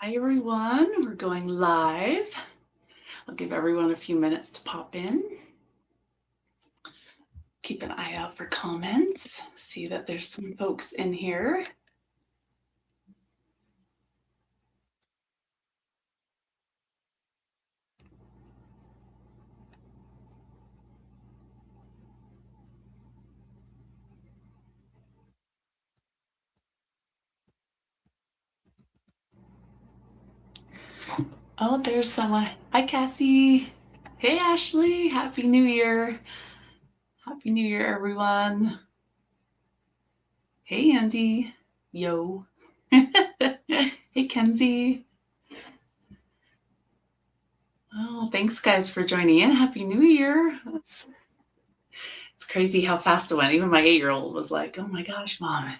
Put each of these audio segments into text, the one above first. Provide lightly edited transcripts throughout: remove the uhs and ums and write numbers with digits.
Hi everyone, we're going live. I'll give everyone a few minutes to pop in. Keep an eye out for comments. See that there's some folks in here. Oh, there's someone. Hi Cassie. Hey Ashley, Happy New Year. Happy New Year everyone. Hey Andy. Yo. Hey Kenzie. Oh, thanks guys for joining in. Happy New Year. It's crazy how fast it went. Even my 8-year-old was like, oh my gosh, mom,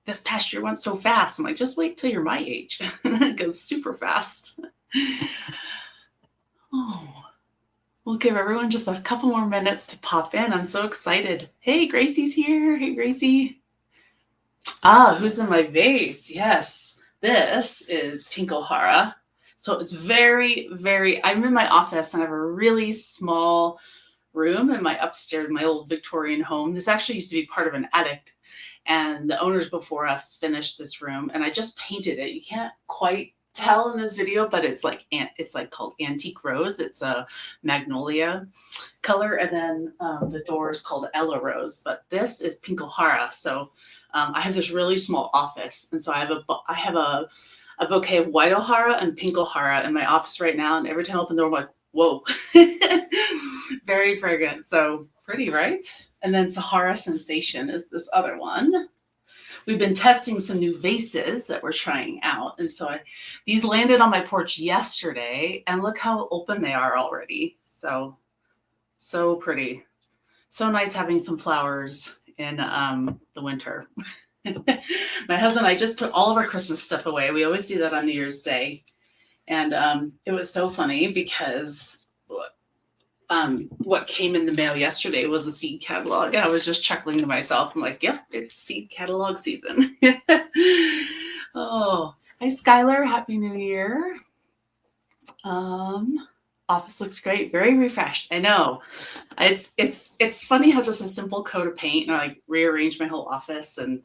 this past year went so fast. I'm like, just wait till you're my age. It goes super fast. Oh, we'll give everyone just a couple more minutes to pop in. I'm so excited. Hey, Gracie's here. Hey, Gracie. Ah, who's in my vase? Yes, this is Pink O'Hara. So it's I'm in my office and I have a really small room in my upstairs, my old Victorian home. This actually used to be part of an attic, and the owners before us finished this room, and I just painted it. You can't quite tell in this video, but it's like called Antique Rose. It's a magnolia color, and then the door is called Ella Rose, but this is Pink O'Hara. So I have this really small office, and so I have a bouquet of white O'Hara and pink O'Hara in my office right now, and every time I open the door, I'm like, whoa. Very fragrant. So pretty, right? And then Sahara Sensation is this other one. We've been testing some new vases that we're trying out. And so these landed on my porch yesterday, and look how open they are already. So pretty. So nice having some flowers in the winter. My husband and I just put all of our Christmas stuff away. We always do that on New Year's Day. And it was so funny because what came in the mail yesterday was a seed catalog. I was just chuckling to myself. I'm like, yep, it's seed catalog season. Oh, hi Skylar, Happy New Year. Office looks great, very refreshed. I know. It's funny how just a simple coat of paint and I like rearrange my whole office, and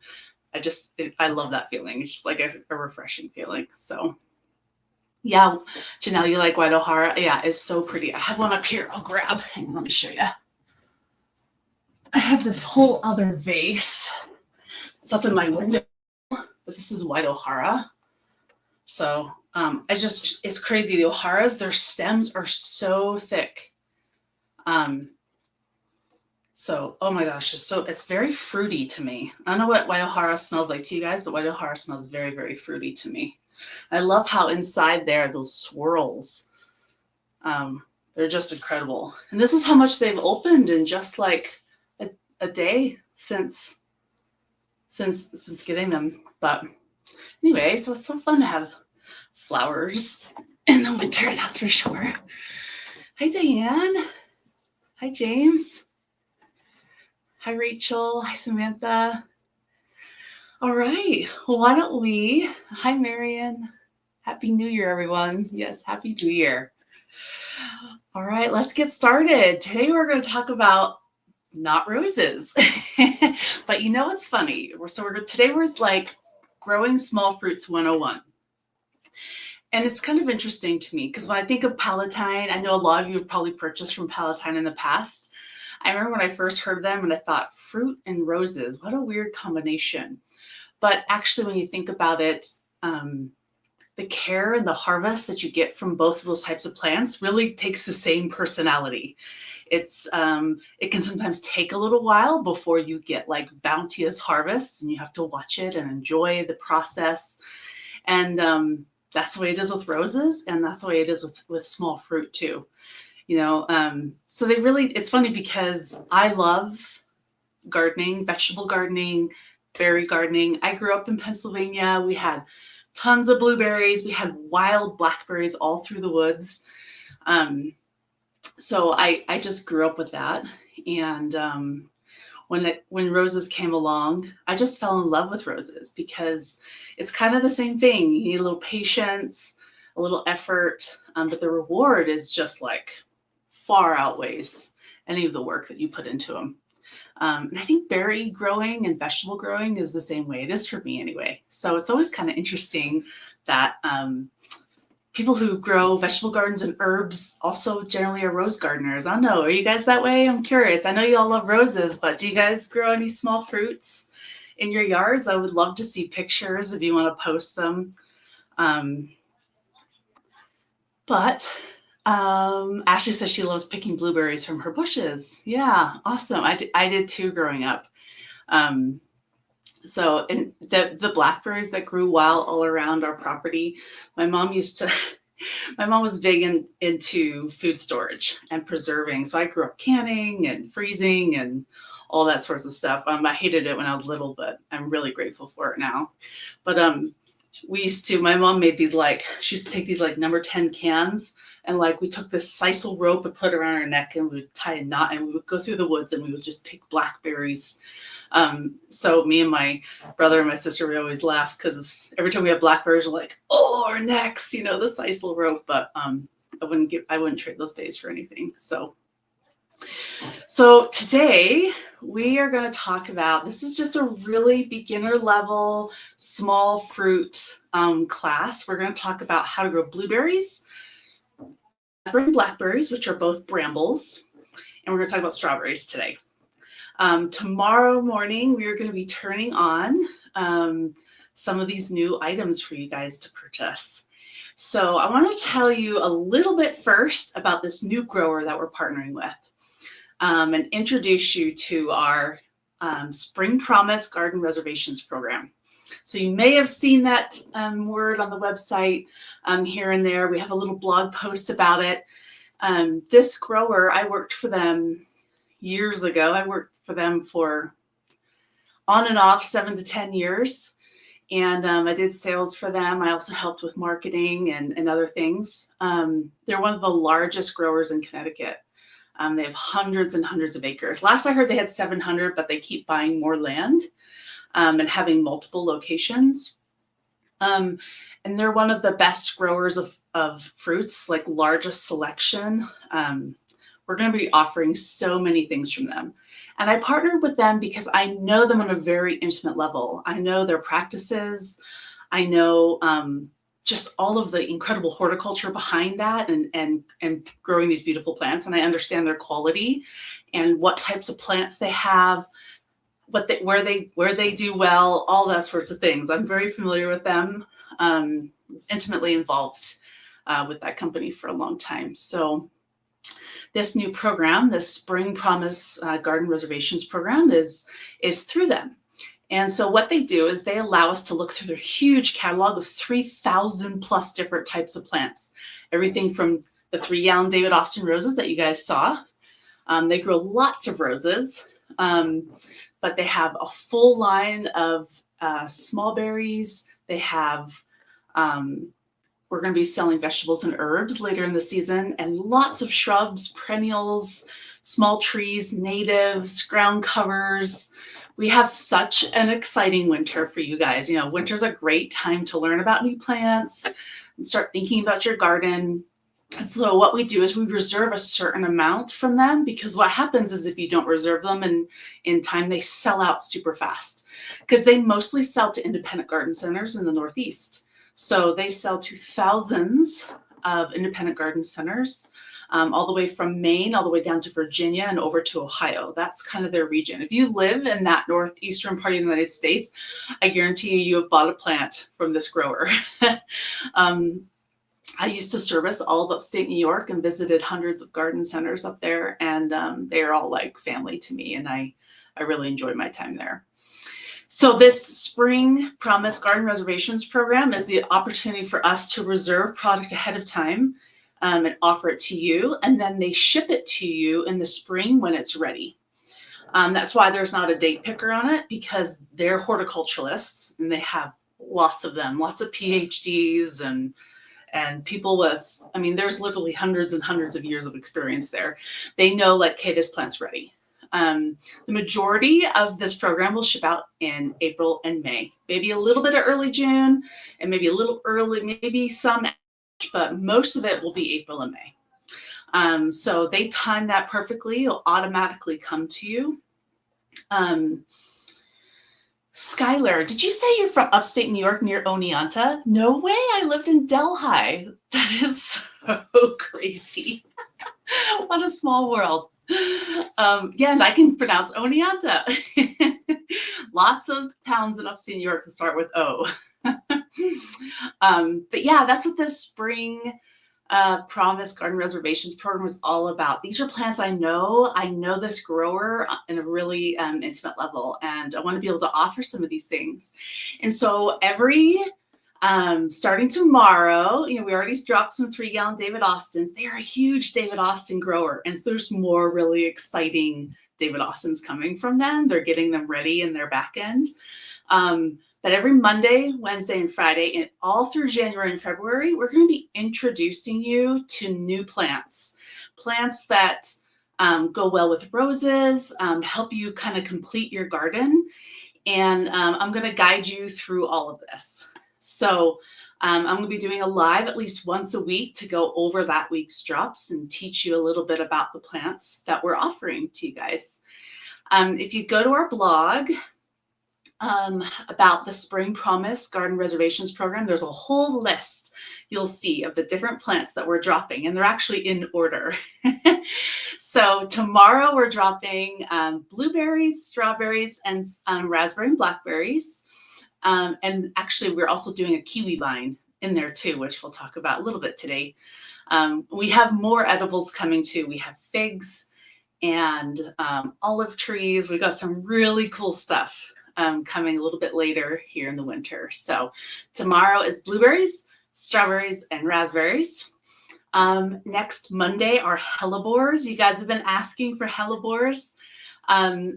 I love that feeling. It's just like a refreshing feeling. So yeah, Janelle, you like white O'Hara? Yeah, it's so pretty. I have one up here. I'll grab. Hang on, let me show you. I have this whole other vase. It's up in my window, but this is white O'Hara. So it's crazy. The O'Haras, their stems are so thick. So, oh my gosh, it's very fruity to me. I don't know what white O'Hara smells like to you guys, but white O'Hara smells very, very fruity to me. I love how inside there, those swirls, they're just incredible. And this is how much they've opened in just like a day since getting them. But anyway, so it's so fun to have flowers in the winter, that's for sure. Hi, Diane. Hi, James. Hi, Rachel. Hi, Samantha. All right. Well, why don't we? Hi, Marion. Happy New Year, everyone. Yes, Happy New Year. All right, let's get started. Today we're going to talk about not roses. But you know what's funny? Today we're like growing small fruits 101. And it's kind of interesting to me because when I think of Palatine, I know a lot of you have probably purchased from Palatine in the past. I remember when I first heard them and I thought, fruit and roses, what a weird combination. But actually, when you think about it, the care and the harvest that you get from both of those types of plants really takes the same personality. It can sometimes take a little while before you get like bounteous harvests, and you have to watch it and enjoy the process. And that's the way it is with roses, and that's the way it is with small fruit too. So it's funny because I love gardening, vegetable gardening, berry gardening. I grew up in Pennsylvania. We had tons of blueberries. We had wild blackberries all through the woods. So I just grew up with that. And when roses came along, I just fell in love with roses because it's kind of the same thing. You need a little patience, a little effort, but the reward is just like far outweighs any of the work that you put into them. And I think berry growing and vegetable growing is the same way. It is for me anyway. So it's always kind of interesting that people who grow vegetable gardens and herbs also generally are rose gardeners. I don't know. Are you guys that way? I'm curious. I know you all love roses, but do you guys grow any small fruits in your yards? I would love to see pictures if you want to post them. Ashley says she loves picking blueberries from her bushes. Yeah, awesome. I did too growing up. So, and the blackberries that grew wild all around our property, my mom was big into food storage and preserving. So I grew up canning and freezing and all that sorts of stuff. I hated it when I was little, but I'm really grateful for it now. But my mom made these she used to take these number 10 cans, and we took this sisal rope and put it around her neck, and we would tie a knot, and we would go through the woods and we would just pick blackberries. So me and my brother and my sister, we always laughed because every time we had blackberries, we're like, oh, our necks, the sisal rope. But I wouldn't trade those days for anything. So today we are going to talk about, this is just a really beginner level small fruit class. We're going to talk about how to grow blueberries, raspberry and blackberries, which are both brambles, and we're going to talk about strawberries today. Tomorrow morning, we are going to be turning on some of these new items for you guys to purchase. So I want to tell you a little bit first about this new grower that we're partnering with, and introduce you to our Spring Promise Garden Reservations program. So you may have seen that word on the website here and there. We have a little blog post about it. This grower, I worked for them years ago. I worked for them for on and off 7 to 10 years. And I did sales for them. I also helped with marketing and other things. They're one of the largest growers in Connecticut. They have hundreds and hundreds of acres. Last I heard they had 700, but they keep buying more land and having multiple locations. And they're one of the best growers of fruits, largest selection. We're going to be offering so many things from them. And I partnered with them because I know them on a very intimate level. I know their practices. I know just all of the incredible horticulture behind that and growing these beautiful plants. And I understand their quality and what types of plants they have, where they do well, all that sorts of things. I'm very familiar with them. I was intimately involved with that company for a long time. So this new program, the Spring Promise Garden Reservations program, is through them. And so what they do is they allow us to look through their huge catalog of 3,000 plus different types of plants. Everything from the 3-gallon David Austin roses that you guys saw. They grow lots of roses, but they have a full line of small berries. They have we're going to be selling vegetables and herbs later in the season, and lots of shrubs, perennials, small trees, natives, ground covers. We have such an exciting winter for you guys. Winter's a great time to learn about new plants and start thinking about your garden. So what we do is we reserve a certain amount from them, because what happens is if you don't reserve them in time, they sell out super fast, because they mostly sell to independent garden centers in the Northeast. So they sell to thousands of independent garden centers, all the way from Maine, all the way down to Virginia and over to Ohio. That's kind of their region. If you live in that northeastern part of the United States, I guarantee you have bought a plant from this grower. I used to service all of upstate New York and visited hundreds of garden centers up there, and they are all like family to me, and I really enjoy my time there. So this Spring Promise Garden Reservations program is the opportunity for us to reserve product ahead of time and offer it to you, and then they ship it to you in the spring when it's ready. That's why there's not a date picker on it, because they're horticulturalists and they have lots of them, lots of PhDs and people with, there's literally hundreds and hundreds of years of experience there. They know, okay, this plant's ready. The majority of this program will ship out in April and May, maybe a little bit of early June and maybe a little early, maybe some, but most of it will be April and May. So they time that perfectly. It'll automatically come to you. Skylar, did you say you're from upstate New York near Oneonta? No way, I lived in Delhi. That is so crazy. What a small world. Yeah, and I can pronounce Oneonta. Lots of towns in upstate New York can start with O. But yeah, that's what this spring Promise Garden Reservations program is all about. These are plants I know this grower in a really intimate level, and I want to be able to offer some of these things. And so every starting tomorrow, we already dropped some 3-gallon David Austins. They are a huge David Austin grower, and so there's more really exciting David Austins coming from them. They're getting them ready in their back end. But every Monday, Wednesday, and Friday, and all through January and February, we're going to be introducing you to new plants that go well with roses, help you kind of complete your garden. And I'm going to guide you through all of this. So I'm going to be doing a live at least once a week to go over that week's drops and teach you a little bit about the plants that we're offering to you guys. If you go to our blog, about the Spring Promise Garden Reservations program, there's a whole list you'll see of the different plants that we're dropping, and they're actually in order. So tomorrow we're dropping blueberries, strawberries, and raspberry and blackberries. And actually we're also doing a kiwi vine in there too, which we'll talk about a little bit today. We have more edibles coming too. We have figs and olive trees. We've got some really cool stuff coming a little bit later here in the winter. So tomorrow is blueberries, strawberries, and raspberries. Next Monday are hellebores. You guys have been asking for hellebores.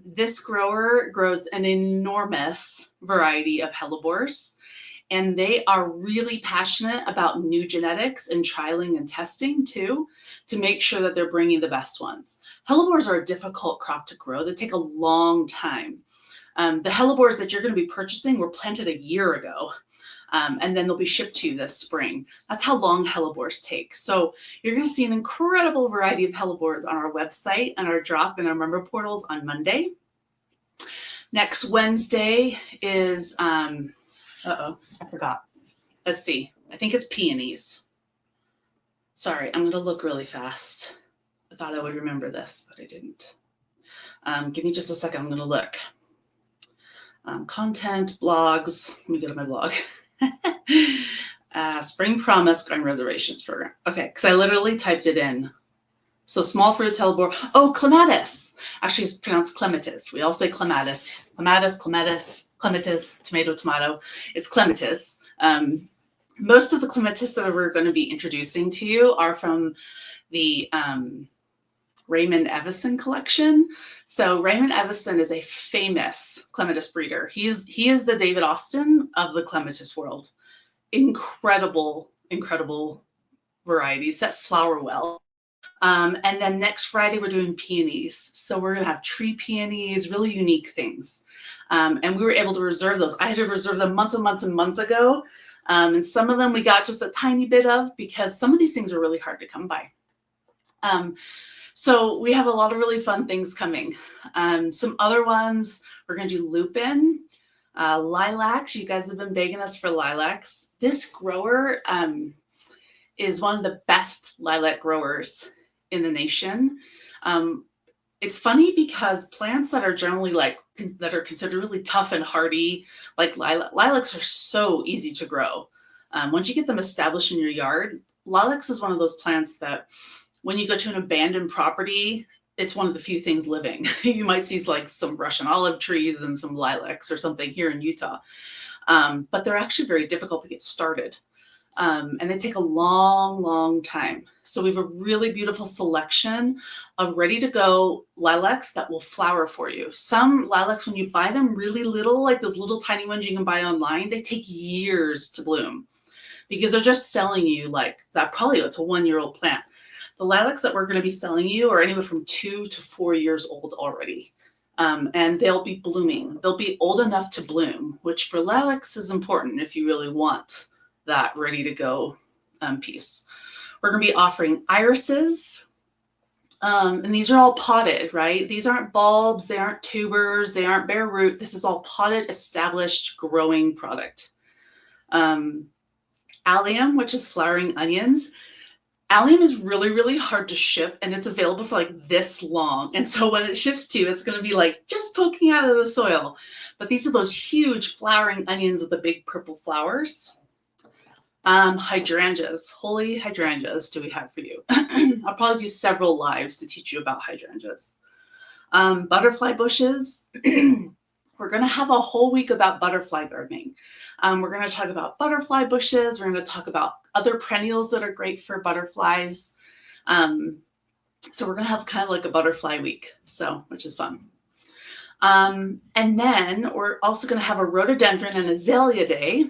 This grower grows an enormous variety of hellebores, and they are really passionate about new genetics and trialing and testing too, to make sure that they're bringing the best ones. Hellebores are a difficult crop to grow. They take a long time. The hellebores that you're going to be purchasing were planted a year ago, and then they'll be shipped to you this spring. That's how long hellebores take. So you're going to see an incredible variety of hellebores on our website and our drop and our member portals on Monday. Next Wednesday is, I forgot. Let's see. I think it's peonies. Sorry, I'm going to look really fast. I thought I would remember this, but I didn't. Give me just a second. I'm going to look. Content, blogs. Let me go to my blog. Spring Promise Garden Reservations program. Okay, because I literally typed it in. So small fruit hellebore. Oh, clematis. Actually, it's pronounced clematis. We all say clematis. Clematis, tomato. It's clematis. Most of the clematis that we're going to be introducing to you are from the Raymond Evison collection. So Raymond Evison is a famous clematis breeder. He is the David Austin of the clematis world. Incredible varieties that flower well. And then next Friday we're doing peonies. So we're going to have tree peonies, really unique things. And we were able to reserve those. I had to reserve them months and months and months ago. And some of them we got just a tiny bit of, because some of these things are really hard to come by. So we have a lot of really fun things coming. Some other ones, we're going to do lupin, lilacs. You guys have been begging us for lilacs. This grower is one of the best lilac growers in the nation. It's funny because plants that are generally that are considered really tough and hardy, like lilacs are so easy to grow. Once you get them established in your yard, lilacs is one of those plants that when you go to an abandoned property, it's one of the few things living. You might see like some Russian olive trees and some lilacs or something here in Utah. But they're actually very difficult to get started. And they take a long time. So we have a really beautiful selection of ready to go lilacs that will flower for you. Some lilacs, when you buy them really little, like those little tiny ones you can buy online, they take years to bloom because they're just selling you like that. Probably it's a 1-year-old plant. The lilacs that we're going to be selling you are anywhere from 2 to 4 years old already. And they'll be blooming. They'll be old enough to bloom, which for lilacs is important if you really want that ready to go piece. We're going to be offering irises. And these are all potted, right? These aren't bulbs, they aren't tubers, they aren't bare root. This is all potted, established, growing product. Allium, which is flowering onions. Allium is really, really hard to ship, and it's available for like this long. And so when it ships to you, it's going to be like just poking out of the soil. But these are those huge flowering onions with the big purple flowers. Hydrangeas, holy hydrangeas do we have for you? I'll probably do several lives to teach you about hydrangeas. Butterfly bushes. We're going to have a whole week about butterfly gardening. We're going to talk about butterfly bushes. We're going to talk about other perennials that are great for butterflies. So we're going to have kind of like a butterfly week, which is fun. And then we're also going to have a rhododendron and azalea day.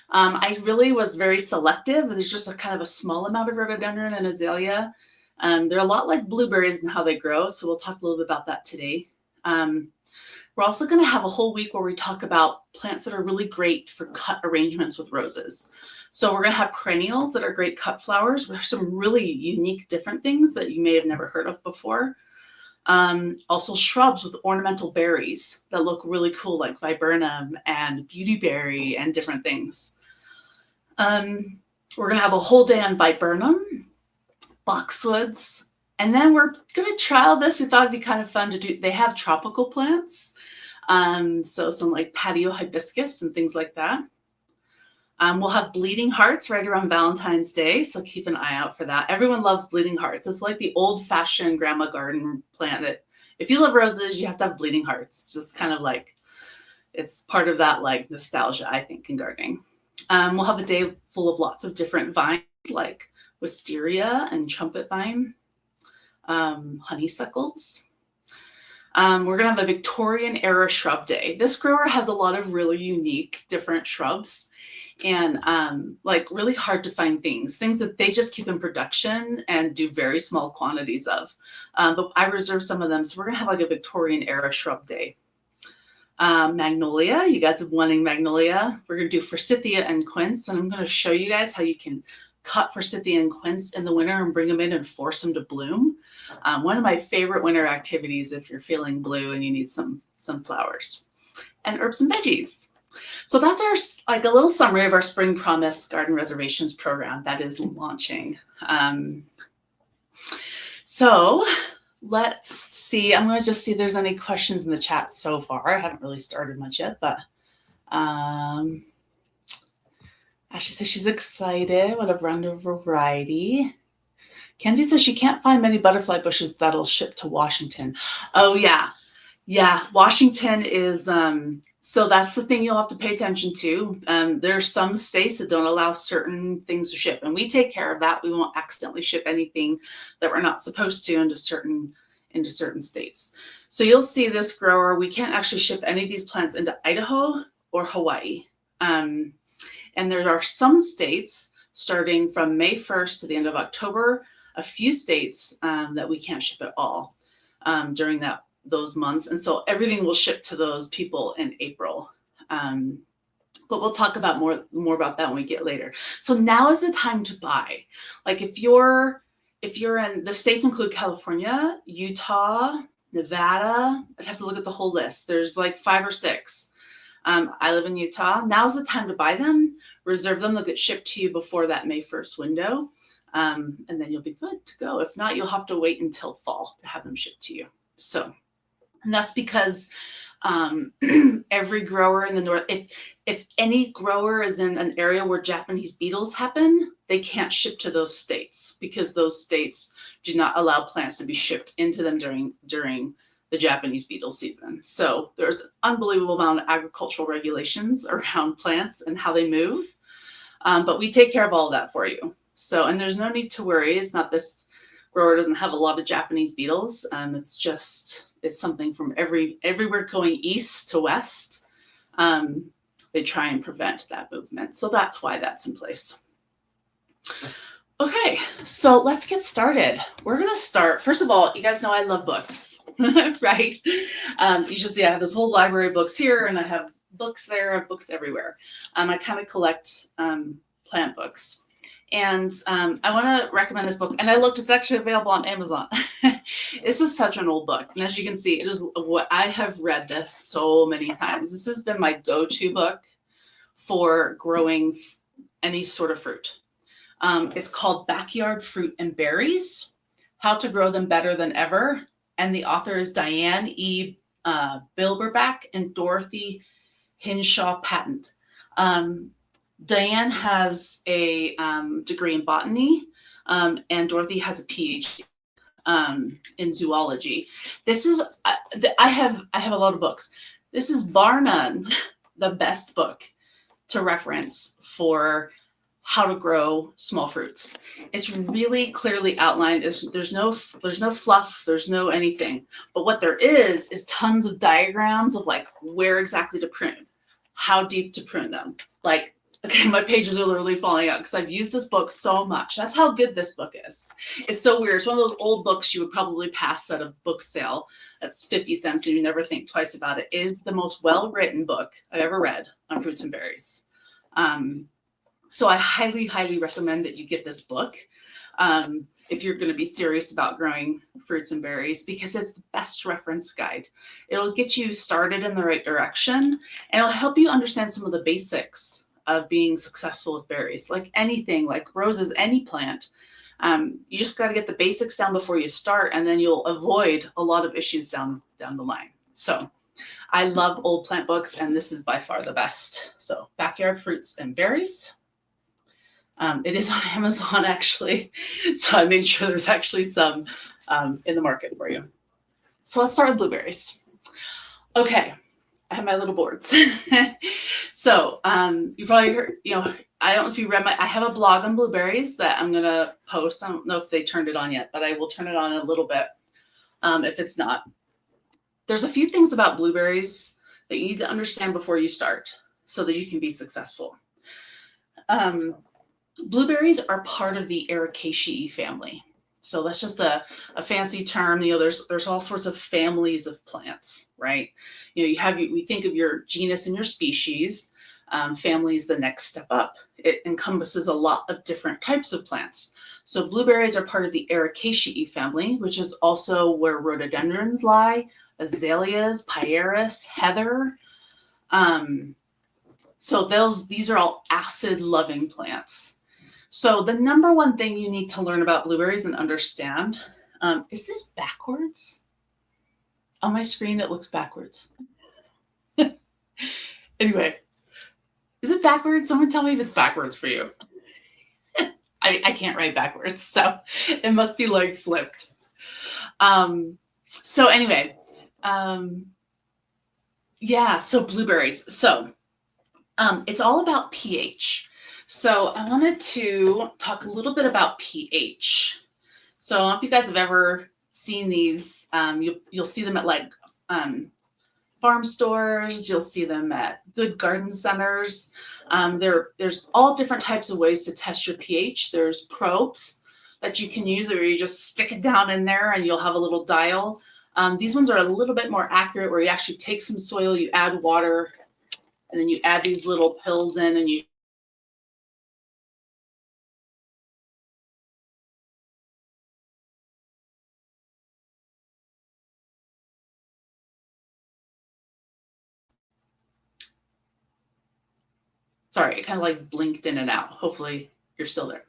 I really was very selective. There's just a kind of a small amount of rhododendron and azalea. They're a lot like blueberries in how they grow. So we'll talk a little bit about that today. We're also going to have a whole week where we talk about plants that are really great for cut arrangements with roses. So we're going to have perennials that are great cut flowers. There's some really unique different things that you may have never heard of before. Also shrubs with ornamental berries that look really cool, like viburnum and beautyberry and different things. We're going to have a whole day on viburnum, boxwoods, and then we're going to trial this. We thought it'd be kind of fun to do. They have tropical plants, so some like patio hibiscus and things like that. We'll have bleeding hearts right around Valentine's Day, so keep an eye out for that. Everyone loves bleeding hearts. It's like the old-fashioned grandma garden plant that if you love roses, you have to have bleeding hearts. It's just kind of like, it's part of that like nostalgia, I think, in gardening. We'll have a day full of lots of different vines like wisteria and trumpet vine, honeysuckles. We're going to have a Victorian era shrub day. This grower has a lot of really unique different shrubs and like really hard to find things that they just keep in production and do very small quantities of. But I reserved some of them. So we're going to have like a Victorian era shrub day. Magnolia, you guys have wanting magnolia. We're going to do forsythia and quince. And I'm going to show you guys how you can cut forsythia and quince in the winter and bring them in and force them to bloom. One of my favorite winter activities if you're feeling blue and you need some flowers. And herbs and veggies. So that's our like a little summary of our Spring Promise Garden Reservations program that is launching. So let's see. I'm going to just see if there's any questions in the chat so far. I haven't really started much yet, but Ashley says she's excited. What a random variety. Kenzie says she can't find many butterfly bushes that'll ship to Washington. Oh, yeah. Yeah, Washington is, so that's the thing you'll have to pay attention to. There are some states that don't allow certain things to ship, and we take care of that. We won't accidentally ship anything that we're not supposed to into certain states. So you'll see this grower, we can't actually ship any of these plants into Idaho or Hawaii. And there are some states starting from May 1st to the end of October, a few states that we can't ship at all during those months. And so everything will ship to those people in April. But we'll talk about more about that when we get later. So now is the time to buy. Like if you're in, the states include California, Utah, Nevada. I'd have to look at the whole list. There's like 5 or 6. I live in Utah. Now's the time to buy them. Reserve them. They'll get shipped to you before that May 1st window. And then you'll be good to go. If not, you'll have to wait until fall to have them shipped to you. So, and that's because every grower in the north, if any grower is in an area where Japanese beetles happen, they can't ship to those states because those states do not allow plants to be shipped into them during the Japanese beetle season. So there's an unbelievable amount of agricultural regulations around plants and how they move. But we take care of all of that for you. So, and there's no need to worry. It's not this grower doesn't have a lot of Japanese beetles. It's something from everywhere going east to west. They try and prevent that movement. So that's why that's in place. Okay, so let's get started. We're going to start. First of all, you guys know I love books, right? You should see I have this whole library of books here, and I have books there, I have books everywhere. I kind of collect plant books. And I want to recommend this book. And I looked, it's actually available on Amazon. This is such an old book. And as you can see, it is what I have read this so many times. This has been my go-to book for growing any sort of fruit. It's called Backyard Fruit and Berries, How to Grow Them Better Than Ever. And the author is Diane E. Bilberback and Dorothy Hinshaw Patent. Diane has a degree in botany, and Dorothy has a PhD in zoology. This is I have a lot of books. This is bar none the best book to reference for how to grow small fruits. It's really clearly outlined. There's no fluff, there's no anything. But what there is tons of diagrams of like where exactly to prune, how deep to prune them. Like, okay, my pages are literally falling out because I've used this book so much. That's how good this book is. It's so weird. It's one of those old books you would probably pass at a book sale. That's 50 cents and you never think twice about it. It is the most well-written book I've ever read on fruits and berries. So I highly, highly recommend that you get this book if you're going to be serious about growing fruits and berries, because it's the best reference guide. It'll get you started in the right direction, and it'll help you understand some of the basics of being successful with berries. Like anything, like roses, any plant, you just got to get the basics down before you start, and then you'll avoid a lot of issues down the line. So I love old plant books, and this is by far the best. So Backyard Fruits and Berries. It is on Amazon, actually. So I made sure there's actually some in the market for you. So let's start with blueberries. Okay, I have my little boards. So you probably heard, I don't know if you read I have a blog on blueberries that I'm going to post. I don't know if they turned it on yet, but I will turn it on in a little bit if it's not. There's a few things about blueberries that you need to understand before you start so that you can be successful. Blueberries are part of the Ericaceae family. So that's just a fancy term. There's all sorts of families of plants, right? We think of your genus and your species. Family is the next step up. It encompasses a lot of different types of plants. So blueberries are part of the Ericaceae family, which is also where rhododendrons lie, azaleas, pieris, heather. So these are all acid-loving plants. So the number one thing you need to learn about blueberries and understand, is this backwards? On my screen, it looks backwards. Anyway, is it backwards? Someone tell me if it's backwards for you. I can't write backwards, so it must be like flipped. So anyway, yeah, so blueberries. So it's all about pH. So I wanted to talk a little bit about pH. So if you guys have ever seen these, you'll see them at like farm stores. You'll see them at good garden centers. There's all different types of ways to test your pH. There's probes that you can use where you just stick it down in there and you'll have a little dial. These ones are a little bit more accurate where you actually take some soil, you add water, and then you add these little pills in and you sorry, it kind of like blinked in and out. Hopefully you're still there.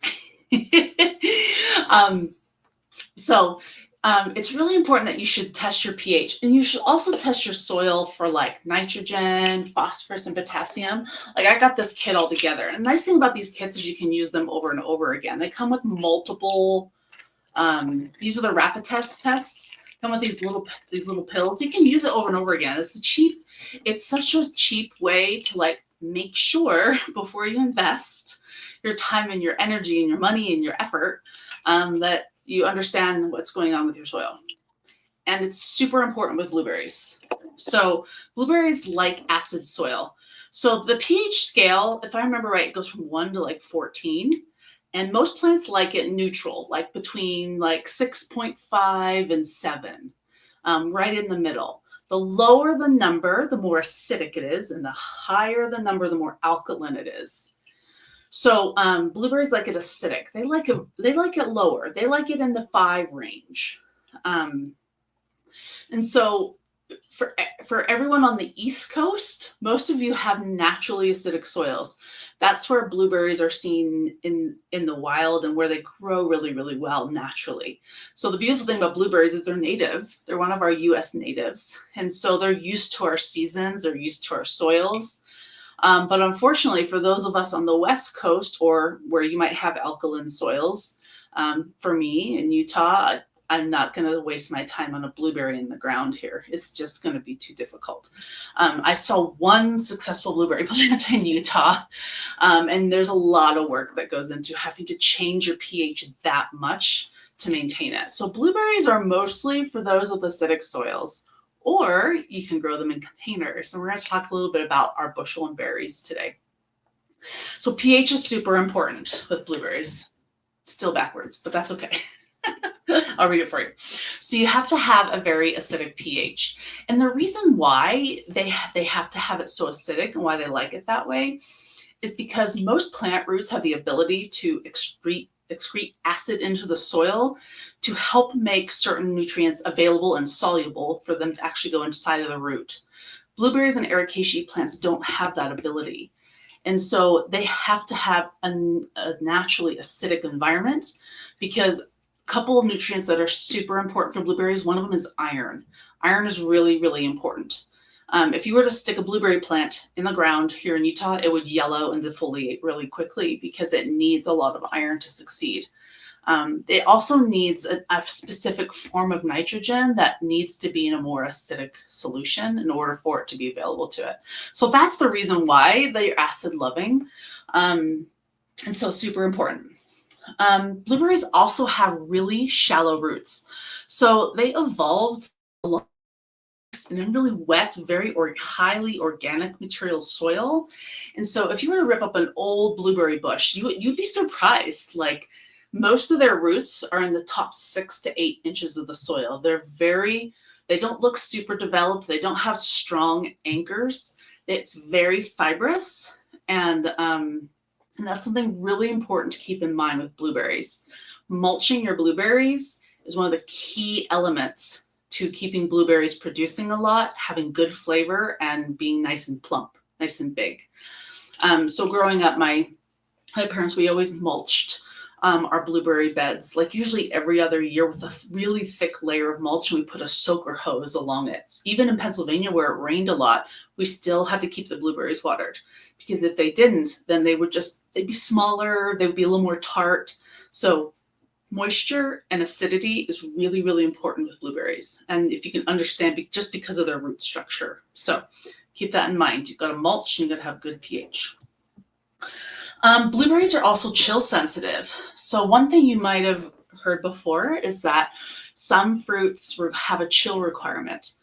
It's really important that you should test your pH, and you should also test your soil for like nitrogen, phosphorus, and potassium. Like I got this kit all together. And the nice thing about these kits is you can use them over and over again. They come with multiple, these are the rapid tests. Come with these little pills. You can use it over and over again. It's such a cheap way to like make sure before you invest your time and your energy and your money and your effort that you understand what's going on with your soil. And it's super important with blueberries. So blueberries like acid soil. So the pH scale, if I remember right, it goes from 1 to like 14. And most plants like it neutral, like between like 6.5 and 7, right in the middle. The lower the number, the more acidic it is, and the higher the number, the more alkaline it is. So blueberries like it acidic. They like it lower. They like it in the 5 range. And so for everyone on the East Coast, most of you have naturally acidic soils. That's where blueberries are seen in the wild and where they grow really, really well naturally. So the beautiful thing about blueberries is they're native. They're one of our US natives. And so they're used to our seasons, they're used to our soils. But unfortunately, for those of us on the West Coast or where you might have alkaline soils, for me in Utah, I'm not going to waste my time on a blueberry in the ground here. It's just going to be too difficult. I saw one successful blueberry plant in Utah, and there's a lot of work that goes into having to change your pH that much to maintain it. So blueberries are mostly for those with acidic soils, or you can grow them in containers. And we're going to talk a little bit about our bushel and berries today. So pH is super important with blueberries. Still backwards, but that's okay. I'll read it for you. So you have to have a very acidic pH. And the reason why they have to have it so acidic and why they like it that way is because most plant roots have the ability to excrete acid into the soil to help make certain nutrients available and soluble for them to actually go inside of the root. Blueberries and ericaceae plants don't have that ability. And so they have to have a naturally acidic environment, because couple of nutrients that are super important for blueberries. One of them is iron. Iron is really, really important. If you were to stick a blueberry plant in the ground here in Utah, it would yellow and defoliate really quickly because it needs a lot of iron to succeed. It also needs a specific form of nitrogen that needs to be in a more acidic solution in order for it to be available to it. So that's the reason why they're acid loving, and so super important. Blueberries also have really shallow roots. So they evolved in a really wet, very highly organic material soil. And so if you were to rip up an old blueberry bush, you'd be surprised. Like, most of their roots are in the top 6 to 8 inches of the soil. They don't look super developed. They don't have strong anchors. It's very fibrous, and that's something really important to keep in mind with blueberries. Mulching your blueberries is one of the key elements to keeping blueberries producing a lot, having good flavor, and being nice and plump, nice and big. So growing up, my parents, we always mulched our blueberry beds, like usually every other year, with a really thick layer of mulch, and we put a soaker hose along it. Even in Pennsylvania, where it rained a lot, we still had to keep the blueberries watered, because if they didn't, then they'd be smaller, they would be a little more tart. So moisture and acidity is really, really important with blueberries. And if you can understand, just because of their root structure. So keep that in mind. You've got to mulch and you've got to have good pH. Blueberries are also chill sensitive. So one thing you might have heard before is that some fruits have a chill requirement.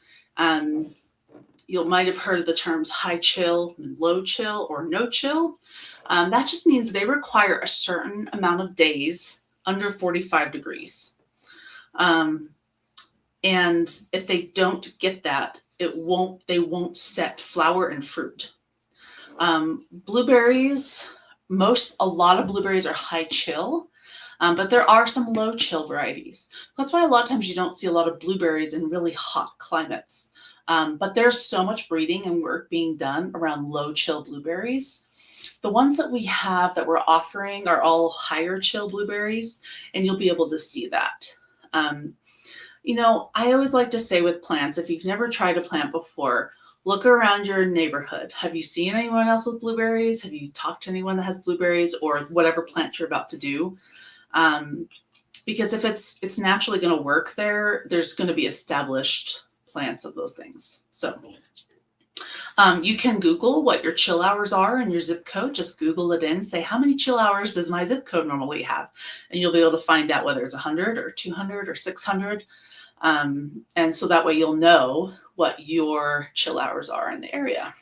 You might have heard of the terms high chill, low chill, or no chill. That just means they require a certain amount of days under 45 degrees. And if they don't get that, they won't set flower and fruit. Blueberries, a lot of blueberries are high chill, but there are some low chill varieties. That's why a lot of times you don't see a lot of blueberries in really hot climates. But there's so much breeding and work being done around low chill blueberries. The ones that we have that we're offering are all higher chill blueberries, and you'll be able to see that. I always like to say with plants, if you've never tried a plant before, look around your neighborhood. Have you seen anyone else with blueberries? Have you talked to anyone that has blueberries, or whatever plant you're about to do? Because if it's naturally going to work there's going to be established plants of those things. So you can Google what your chill hours are in your zip code. Just Google it in, say, how many chill hours does my zip code normally have? And you'll be able to find out whether it's 100 or 200 or 600. And so that way you'll know what your chill hours are in the area.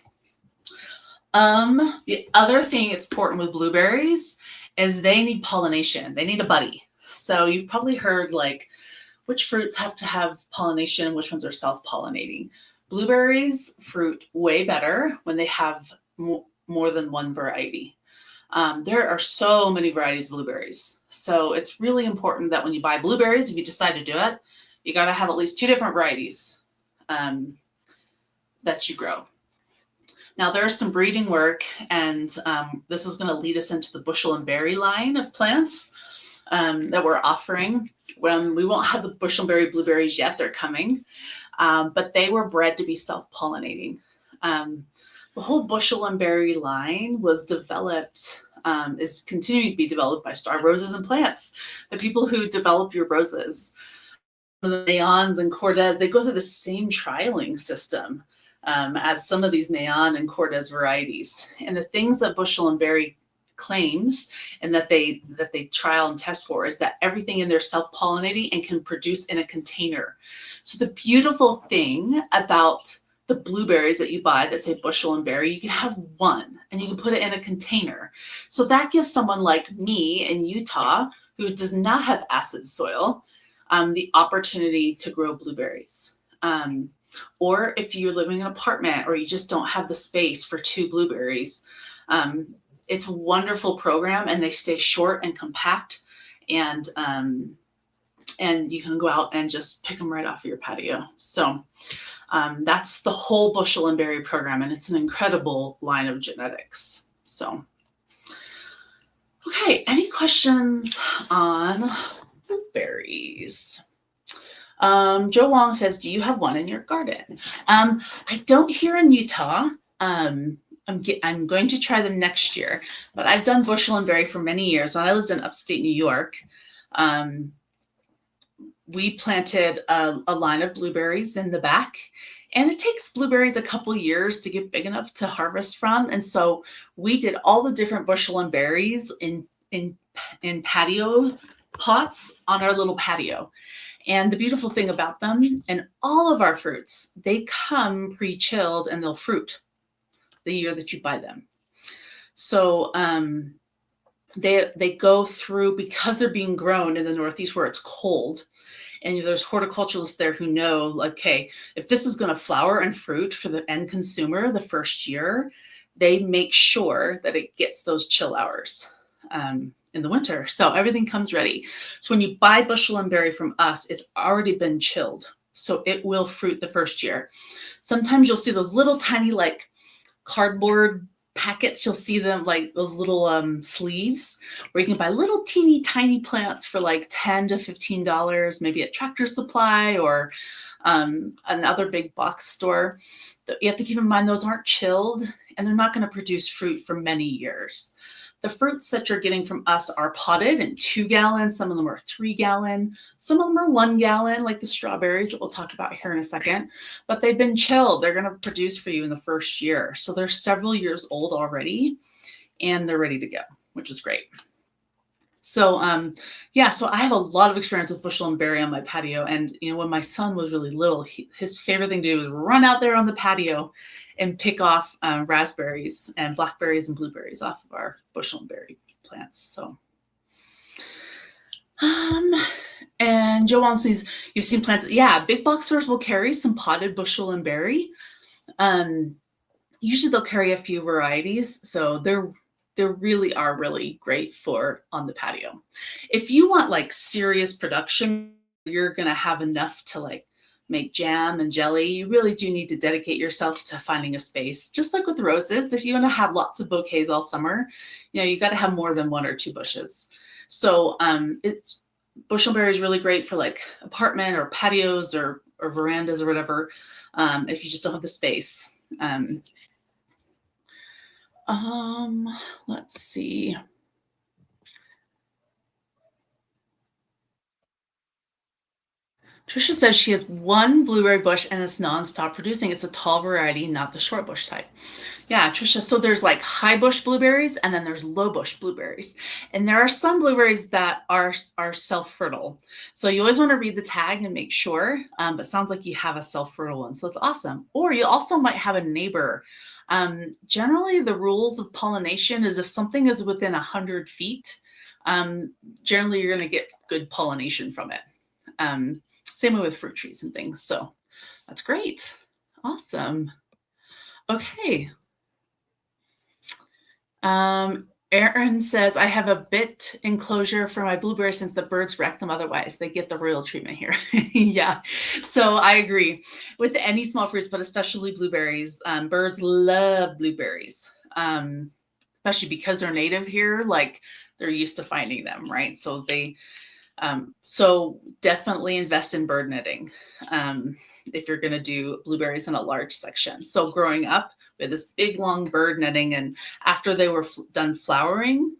The other thing that's important with blueberries is they need pollination. They need a buddy. So you've probably heard like which fruits have to have pollination, which ones are self-pollinating. Blueberries fruit way better when they have more than one variety. There are so many varieties of blueberries. So it's really important that when you buy blueberries, if you decide to do it, you got to have at least 2 different varieties that you grow. Now there's some breeding work, and this is going to lead us into the bushel and berry line of plants that we're offering. When we won't have the bushel and berry blueberries yet, they're coming, but they were bred to be self-pollinating. The whole bushel and berry line was developed, is continuing to be developed by Star Roses and Plants, the people who develop your roses. The Mayans and Cordes, they go through the same trialing system as some of these Mayan and Cordes varieties. And the things that bushel and berry claims and that they trial and test for is that everything in there is self-pollinating and can produce in a container. So the beautiful thing about the blueberries that you buy that say bushel and berry, you can have one and you can put it in a container. So that gives someone like me in Utah who does not have acid soil the opportunity to grow blueberries. Or if you're living in an apartment or you just don't have the space for 2 blueberries, it's a wonderful program, and they stay short and compact, and you can go out and just pick them right off of your patio. So that's the whole bushel and berry program, and it's an incredible line of genetics. So, okay, any questions on blueberries? Joe Wong says, do you have one in your garden? I don't here in Utah. I'm going to try them next year, but I've done bushel and berry for many years. When I lived in upstate New York, we planted a line of blueberries in the back, and it takes blueberries a couple years to get big enough to harvest from. And so we did all the different bushel and berries in patio pots on our little patio. And the beautiful thing about them and all of our fruits, they come pre-chilled and they'll fruit the year that you buy them. So they go through, because they're being grown in the Northeast where it's cold, and there's horticulturalists there who know, like, okay, if this is going to flower and fruit for the end consumer the first year, they make sure that it gets those chill hours in the winter. So everything comes ready. So when you buy bushel and berry from us, it's already been chilled. So it will fruit the first year. Sometimes you'll see those little tiny like cardboard packets. You'll see them like those little sleeves where you can buy little teeny tiny plants for like $10 to $15, maybe at Tractor Supply or another big box store. You have to keep in mind those aren't chilled and they're not going to produce fruit for many years. The fruits that you're getting from us are potted in 2 gallons. Some of them are 3 gallon. Some of them are 1 gallon, like the strawberries that we'll talk about here in a second. But they've been chilled. They're going to produce for you in the first year. So they're several years old already, and they're ready to go, which is great. So yeah, so I have a lot of experience with bushel and berry on my patio. And when my son was really little, his favorite thing to do was run out there on the patio and pick off raspberries and blackberries and blueberries off of our bushel and berry plants. So, and Joe Wong says, you've seen plants. Yeah, big box stores will carry some potted bushel and berry. Usually they'll carry a few varieties. So they really are really great for on the patio. If you want like serious production, you're going to have enough to like make jam and jelly. You really do need to dedicate yourself to finding a space. Just like with roses, if you want to have lots of bouquets all summer, you got to have more than 1 or 2 bushes. So it's bushel berry is really great for like apartment or patios or verandas or whatever, if you just don't have the space. Let's see. Trisha says she has 1 blueberry bush and it's nonstop producing. It's a tall variety, not the short bush type. Yeah, Trisha. So there's like high bush blueberries and then there's low bush blueberries. And there are some blueberries that are self-fertile. So you always want to read the tag and make sure. But it sounds like you have a self-fertile one. So that's awesome. Or you also might have a neighbor Generally, the rules of pollination is if something is within 100 feet, generally you're going to get good pollination from it. Same way with fruit trees and things. So that's great. Awesome. Okay. Aaron says, I have a bit enclosure for my blueberries since the birds wreck them otherwise. They get the royal treatment here. Yeah, so I agree. With any small fruits, but especially blueberries, birds love blueberries, especially because they're native here. Like they're used to finding them, right? So so definitely invest in bird netting if you're going to do blueberries in a large section. So growing up, we had this big long bird netting, and after they were done flowering,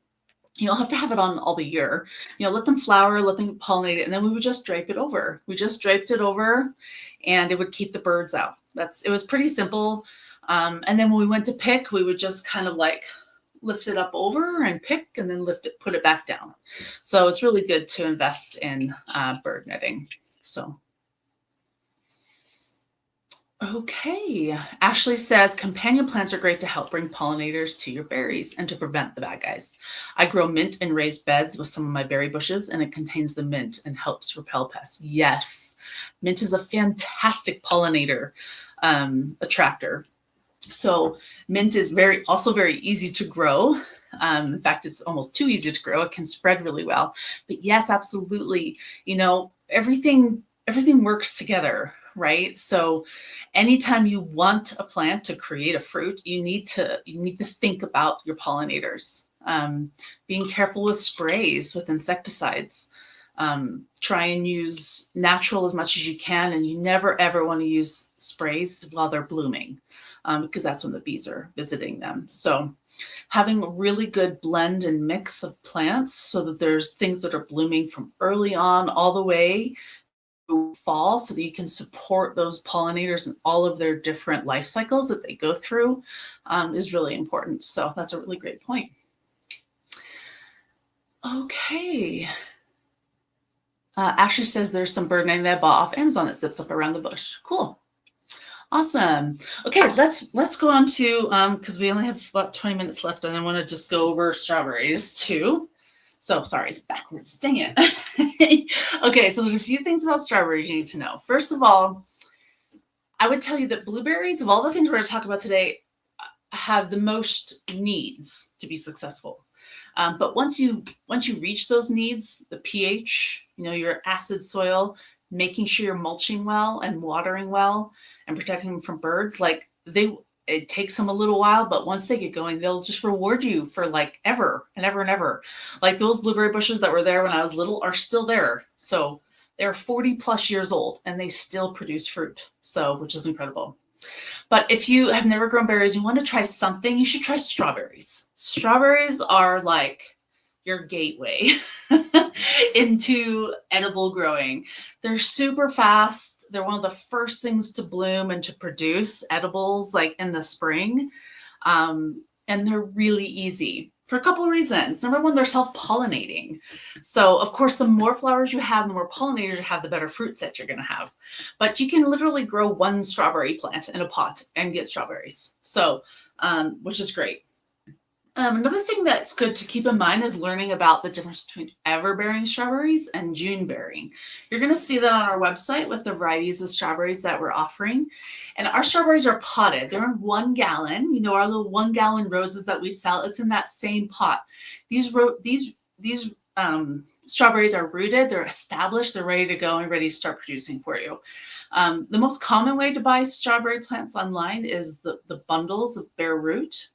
you don't have to have it on all the year. Let them flower, let them pollinate it, and then we would just drape it over. We just draped it over, and it would keep the birds out. It was pretty simple. And then when we went to pick, we would just kind of like lift it up over and pick, and then put it back down. So it's really good to invest in bird netting. So. Okay. Ashley says, companion plants are great to help bring pollinators to your berries and to prevent the bad guys. I grow mint in raised beds with some of my berry bushes, and it contains the mint and helps repel pests. Yes. Mint is a fantastic pollinator attractor. So mint is also very easy to grow. In fact, it's almost too easy to grow. It can spread really well. But yes, absolutely. Everything works together, right? So anytime you want a plant to create a fruit, you need to think about your pollinators. Being careful with sprays, with insecticides. Try and use natural as much as you can, and you never ever want to use sprays while they're blooming, because that's when the bees are visiting them. So having a really good blend and mix of plants so that there's things that are blooming from early on all the way through fall, so that you can support those pollinators and all of their different life cycles that they go through, is really important. So that's a really great point. Okay. Ashley says there's some bird netting that I bought off Amazon that zips up around the bush. Cool. Awesome. Okay, let's go on to, because we only have about 20 minutes left, and I want to just go over strawberries too. So sorry, it's backwards. Dang it. Okay, so there's a few things about strawberries you need to know. First of all, I would tell you that blueberries, of all the things we're going to talk about today, have the most needs to be successful. But once you reach those needs, the pH, your acid soil, making sure you're mulching well and watering well and protecting them from birds, it takes them a little while, but once they get going, they'll just reward you for like ever and ever and ever. Like those blueberry bushes that were there when I was little are still there. So they're 40 plus years old and they still produce fruit. So, which is incredible. But if you have never grown berries, you want to try something, you should try strawberries. Strawberries are like your gateway into edible growing. They're super fast. They're one of the first things to bloom and to produce edibles like in the spring. And they're really easy for a couple of reasons. Number one, they're self-pollinating. So of course, the more flowers you have, the more pollinators you have, the better fruit set you're going to have. But you can literally grow one strawberry plant in a pot and get strawberries. So, which is great. Another thing that's good to keep in mind is learning about the difference between ever-bearing strawberries and June-bearing. You're going to see that on our website with the varieties of strawberries that we're offering. And our strawberries are potted. They're in 1 gallon. Our little 1 gallon roses that we sell, it's in that same pot. These strawberries are rooted, they're established, they're ready to go and ready to start producing for you. The most common way to buy strawberry plants online is the bundles of bare root.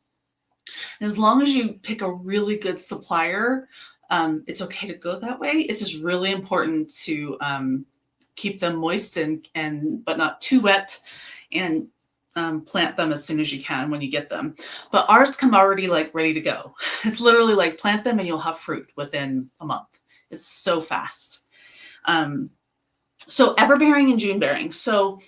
And as long as you pick a really good supplier, it's okay to go that way. It's just really important to keep them moist and but not too wet, and plant them as soon as you can when you get them. But ours come already like ready to go. It's literally like plant them and you'll have fruit within a month. It's so fast. So ever-bearing and June-bearing. So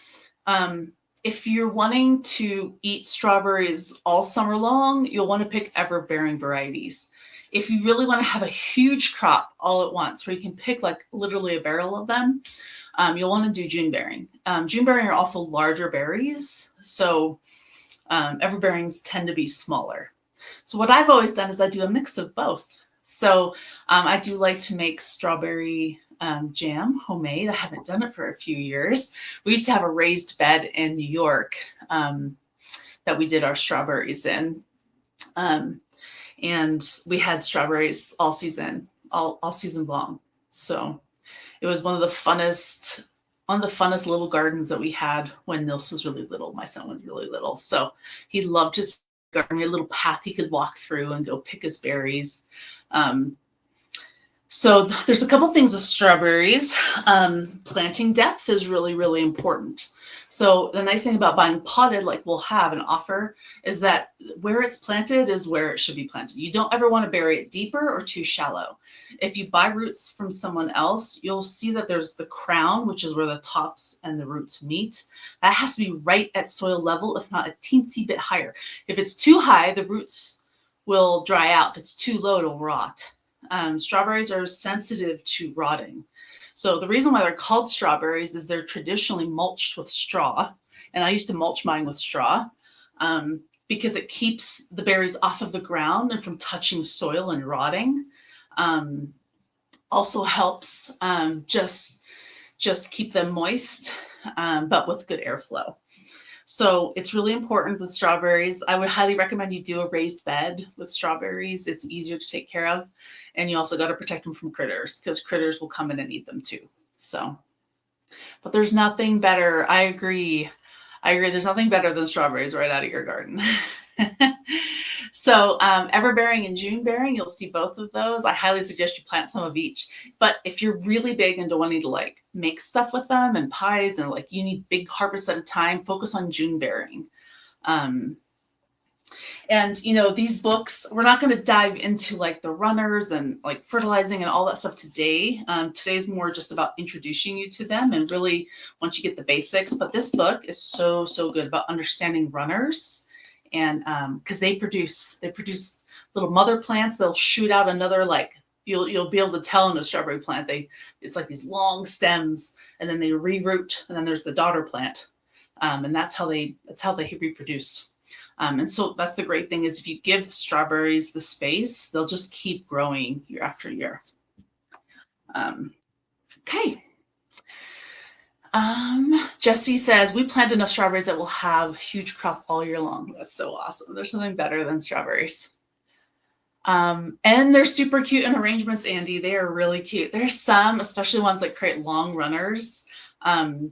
if you're wanting to eat strawberries all summer long, you'll want to pick ever-bearing varieties. If you really want to have a huge crop all at once, where you can pick like literally a barrel of them, you'll want to do June-bearing. June-bearing are also larger berries. So Everbearings tend to be smaller. So what I've always done is I do a mix of both. So I do like to make strawberry jam, homemade. I haven't done it for a few years. We used to have a raised bed in New York that we did our strawberries in. And we had strawberries all season long. So it was one of the funnest little gardens that we had when Nils was really little. My son was really little. So he loved his garden, a little path he could walk through and go pick his berries. So there's a couple things with strawberries. Planting depth is really, really important. So the nice thing about buying potted, like we'll have an offer, is that where it's planted is where it should be planted. You don't ever want to bury it deeper or too shallow. If you buy roots from someone else, you'll see that there's the crown, which is where the tops and the roots meet. That has to be right at soil level, if not a teensy bit higher. If it's too high, the roots will dry out. If it's too low, it'll rot. Strawberries are sensitive to rotting. So the reason why they're called strawberries is they're traditionally mulched with straw. And I used to mulch mine with straw because it keeps the berries off of the ground and from touching soil and rotting. Also helps just keep them moist, but with good airflow. So it's really important with strawberries. I would highly recommend you do a raised bed with strawberries. It's easier to take care of. And you also got to protect them from critters because critters will come in and eat them too. So, but there's nothing better. I agree. There's nothing better than strawberries right out of your garden. So everbearing and June bearing, you'll see both of those. I highly suggest you plant some of each. But if you're really big into wanting to like make stuff with them and pies and like you need big harvests at a time, focus on June bearing. And you know, these books, we're not going to dive into like the runners and like fertilizing and all that stuff today. Today's more just about introducing you to them and really once you get the basics. But this book is so good about understanding runners. And because they produce little mother plants, they'll shoot out another, like you'll be able to tell in a strawberry plant, it's like these long stems and then they reroot and then there's the daughter plant. And that's how they reproduce. And so that's the great thing is if you give strawberries the space, they'll just keep growing year after year. Okay. Jesse says, we plant enough strawberries that we'll have huge crop all year long. That's so awesome. There's something better than strawberries. And they're super cute in arrangements, Andy. They are really cute. There's some, especially ones that create long runners. When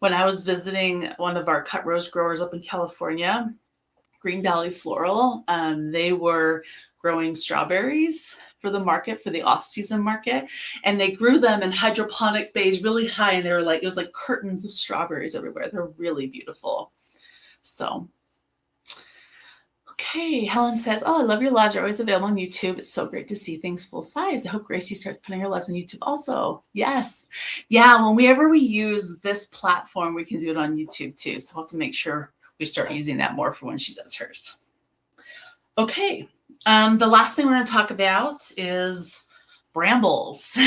I was visiting one of our cut rose growers up in California, Green Valley Floral, they were growing strawberries for the market, for the off-season market. And they grew them in hydroponic bays really high. And they were like, it was like curtains of strawberries everywhere. They're really beautiful. So, okay. Helen says, oh, I love your lives. They're always available on YouTube. It's so great to see things full size. I hope Gracie starts putting her lives on YouTube also. Yes. Yeah. Whenever we use this platform, we can do it on YouTube too. So we'll have to make sure we start using that more for when she does hers. Okay. The last thing we're going to talk about is brambles.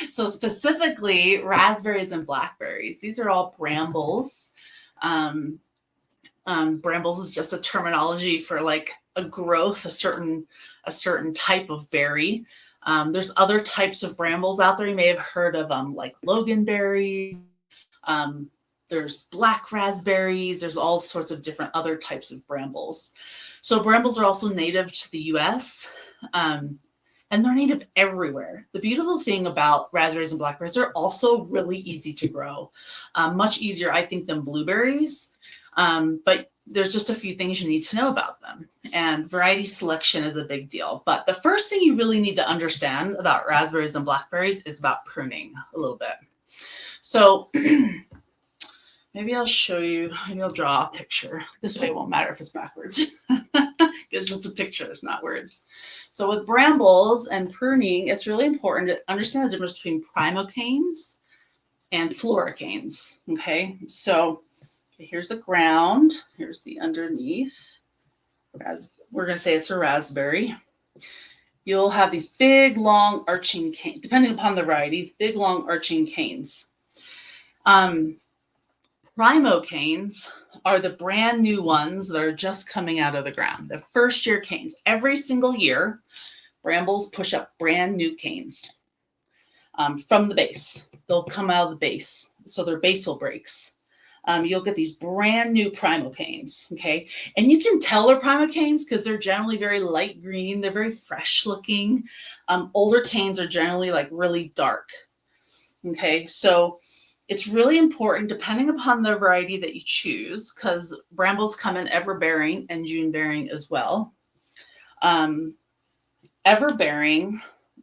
So specifically raspberries and blackberries. These are all brambles. Brambles is just a terminology for like a growth, a certain type of berry. There's other types of brambles out there. You may have heard of like loganberries. There's black raspberries. There's all sorts of different other types of brambles. So brambles are also native to the US, and they're native everywhere. The beautiful thing about raspberries and blackberries, they're also really easy to grow. Much easier, I think, than blueberries. But there's just a few things you need to know about them. And variety selection is a big deal. But the first thing you really need to understand about raspberries and blackberries is about pruning a little bit. So maybe I'll show you, maybe I'll draw a picture. This way it won't matter if it's backwards. It's just a picture, it's not words. So with brambles and pruning, it's really important to understand the difference between primocanes and floricanes, okay? So here's the ground, here's the underneath. We're gonna say it's a raspberry. You'll have these big, long, arching canes, depending upon the variety, big, long, arching canes. Primocanes are the brand new ones that are just coming out of the ground, the first year canes. Every single year, brambles push up brand new canes from the base. They'll come out of the base, so their basal breaks. You'll get these brand new primocanes, okay? And you can tell they're primocanes because they're generally very light green. They're very fresh looking. Older canes are generally like really dark, okay? So it's really important, depending upon the variety that you choose, because brambles come in everbearing and June-bearing as well. Everbearing,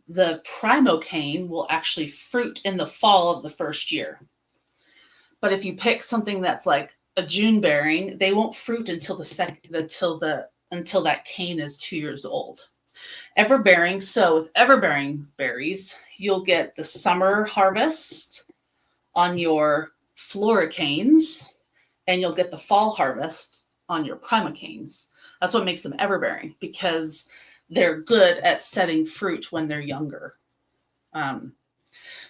the primocane will actually fruit in the fall of the first year. But if you pick something that's like a June-bearing, they won't fruit until until that cane is 2 years old. Everbearing, so with everbearing berries, you'll get the summer harvest on your floricanes, and you'll get the fall harvest on your primocanes. That's what makes them everbearing, because they're good at setting fruit when they're younger.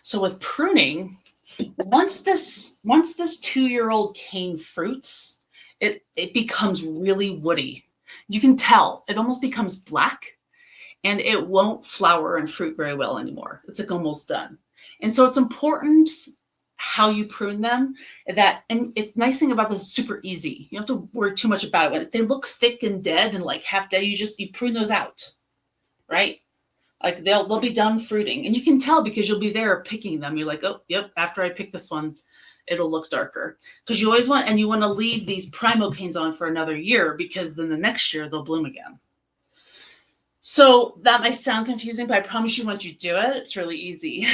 So with pruning, once this 2-year-old cane fruits, it becomes really woody. You can tell it almost becomes black, and it won't flower and fruit very well anymore. It's like almost done. And so it's important how you prune them. And it's nice thing about this, is super easy. You don't have to worry too much about it. When they look thick and dead and like half dead, you prune those out, right? Like they'll be done fruiting, and you can tell because you'll be there picking them. You're like, oh, yep, after I pick this one, it'll look darker. Because you always want to leave these primocanes on for another year, because then the next year they'll bloom again. So that might sound confusing, but I promise you, once you do it, it's really easy.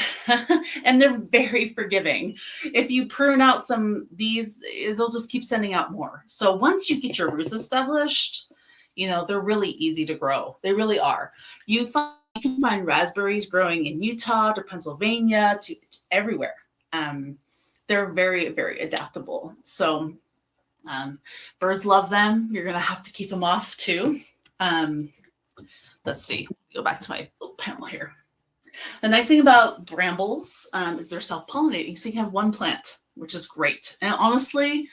And they're very forgiving. If you prune out these, they'll just keep sending out more. So once you get your roots established, they're really easy to grow. They really are. You can find raspberries growing in Utah to Pennsylvania to everywhere. They're very, very adaptable. So birds love them. You're going to have to keep them off too. Let's see, go back to my little panel here. The nice thing about brambles is they're self-pollinating. So you can have one plant, which is great. And honestly,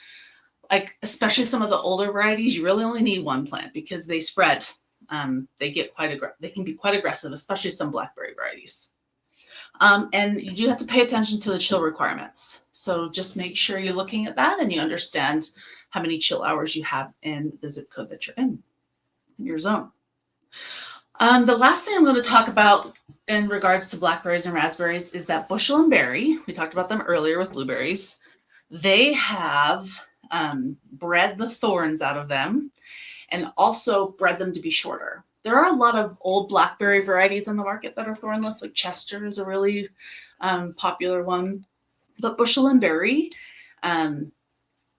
like especially some of the older varieties, you really only need one plant because they spread. They can be quite aggressive, especially some blackberry varieties. And you do have to pay attention to the chill requirements. So just make sure you're looking at that and you understand how many chill hours you have in the zip code that you're in your zone. The last thing I'm going to talk about in regards to blackberries and raspberries is that bushel and berry. We talked about them earlier with blueberries. They have bred the thorns out of them and also bred them to be shorter. There are a lot of old blackberry varieties on the market that are thornless, like Chester is a really popular one. But bushel and berry,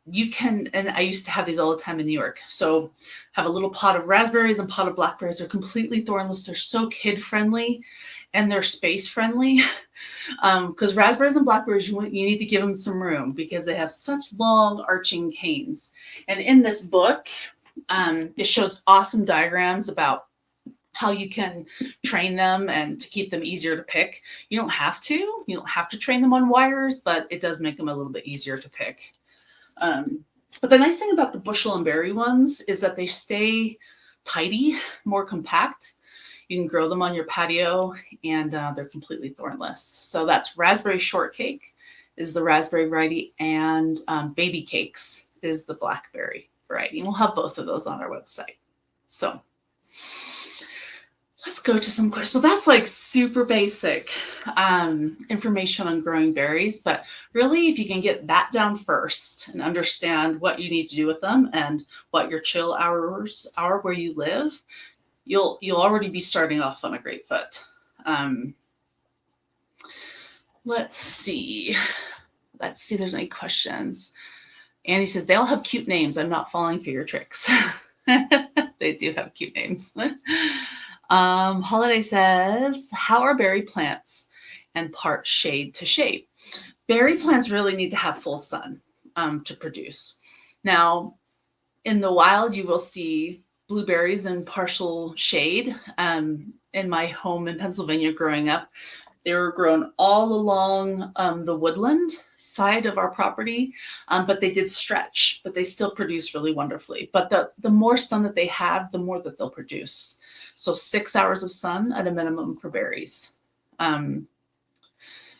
you can, and I used to have these all the time in New York. So have a little pot of raspberries and pot of blackberries. They're completely thornless. They're so kid friendly and they're space friendly. Because raspberries and blackberries, you need to give them some room because they have such long arching canes. And in this book, it shows awesome diagrams about how you can train them and to keep them easier to pick. You don't have to train them on wires, but it does make them a little bit easier to pick. But the nice thing about the bushel and berry ones is that they stay tidy, more compact. You can grow them on your patio and they're completely thornless. So that's raspberry shortcake is the raspberry variety, and baby cakes is the blackberry variety. And we'll have both of those on our website. So let's go to some questions. So that's like super basic information on growing berries. But really, if you can get that down first and understand what you need to do with them and what your chill hours are where you live, you'll already be starting off on a great foot. Let's see if there's any questions. Annie says, they all have cute names. I'm not falling for your tricks. They do have cute names. Holiday says, how are berry plants and part shade to shade? Berry plants really need to have full sun to produce. Now, in the wild, you will see blueberries in partial shade. In my home in Pennsylvania growing up, They were grown all along the woodland side of our property, but they did stretch, but they still produce really wonderfully. But the more sun that they have, the more that they'll produce. So 6 hours of sun at a minimum for berries.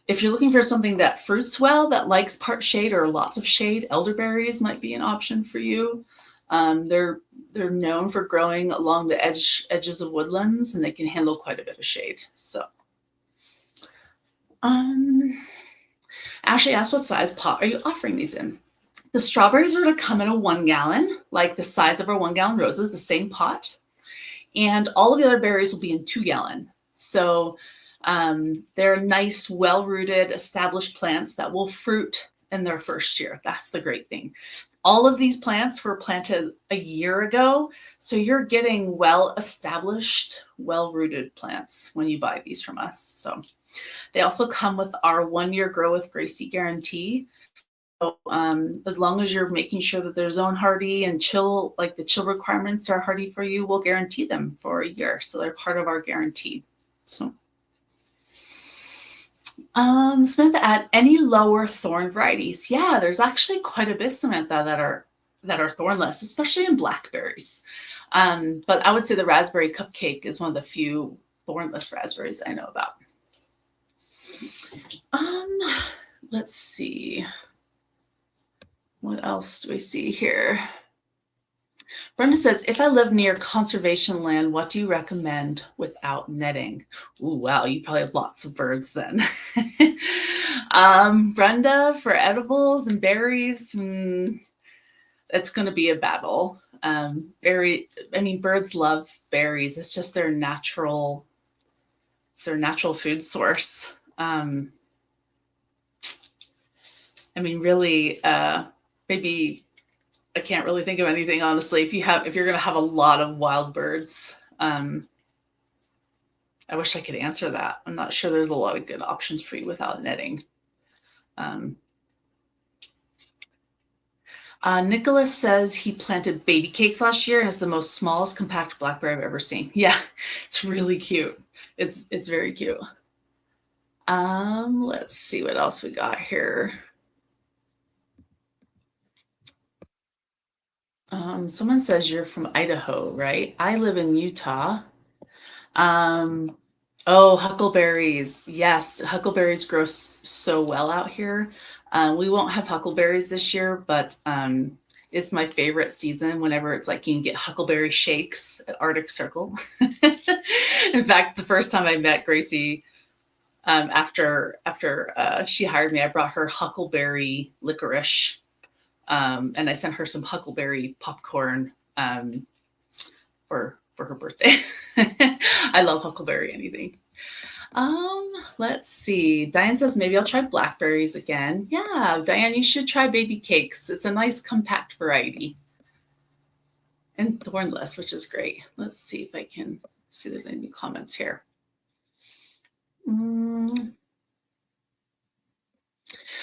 If you're looking for something that fruits well, that likes part shade or lots of shade, elderberries might be an option for you. They're known for growing along the edges of woodlands, and they can handle quite a bit of shade. So, Ashley asked, what size pot are you offering these in? The strawberries are to come in a 1 gallon, like the size of our 1 gallon roses, the same pot. And all of the other berries will be in 2 gallon. So they're nice, well-rooted, established plants that will fruit in their first year. That's the great thing. All of these plants were planted a year ago, so you're getting well-established, well-rooted plants when you buy these from us. So they also come with our 1-year Grow with Gracie guarantee. So, as long as you're making sure that they're zone hardy and chill, like the chill requirements are hardy for you, we'll guarantee them for a year. So they're part of our guarantee. So. Samantha, add any lower thorn varieties? Yeah, there's actually quite a bit, Samantha, that are thornless, especially in blackberries. But I would say the raspberry cupcake is one of the few thornless raspberries I know about. Let's see. What else do we see here? Brenda says, if I live near conservation land, what do you recommend without netting? Ooh, wow, you probably have lots of birds then. Brenda, for edibles and berries, it's going to be a battle. Birds love berries. It's just their natural food source. Really, maybe I can't really think of anything, honestly. If you're going to have a lot of wild birds, I wish I could answer that. I'm not sure there's a lot of good options for you without netting. Nicholas says he planted baby cakes last year and it's the most smallest compact blackberry I've ever seen. Yeah, it's really cute. It's very cute. Let's see what else we got here. Someone says you're from Idaho, right? I live in Utah. Oh, huckleberries. Yes, huckleberries grow so well out here. We won't have huckleberries this year, but it's my favorite season whenever it's like you can get huckleberry shakes at Arctic Circle. In fact, the first time I met Gracie, after she hired me, I brought her huckleberry licorice. And I sent her some huckleberry popcorn for her birthday. I love huckleberry anything. Let's see. Diane says maybe I'll try blackberries again. Yeah, Diane, you should try baby cakes. It's a nice compact variety. And thornless, which is great. Let's see if I can see if there's any comments here.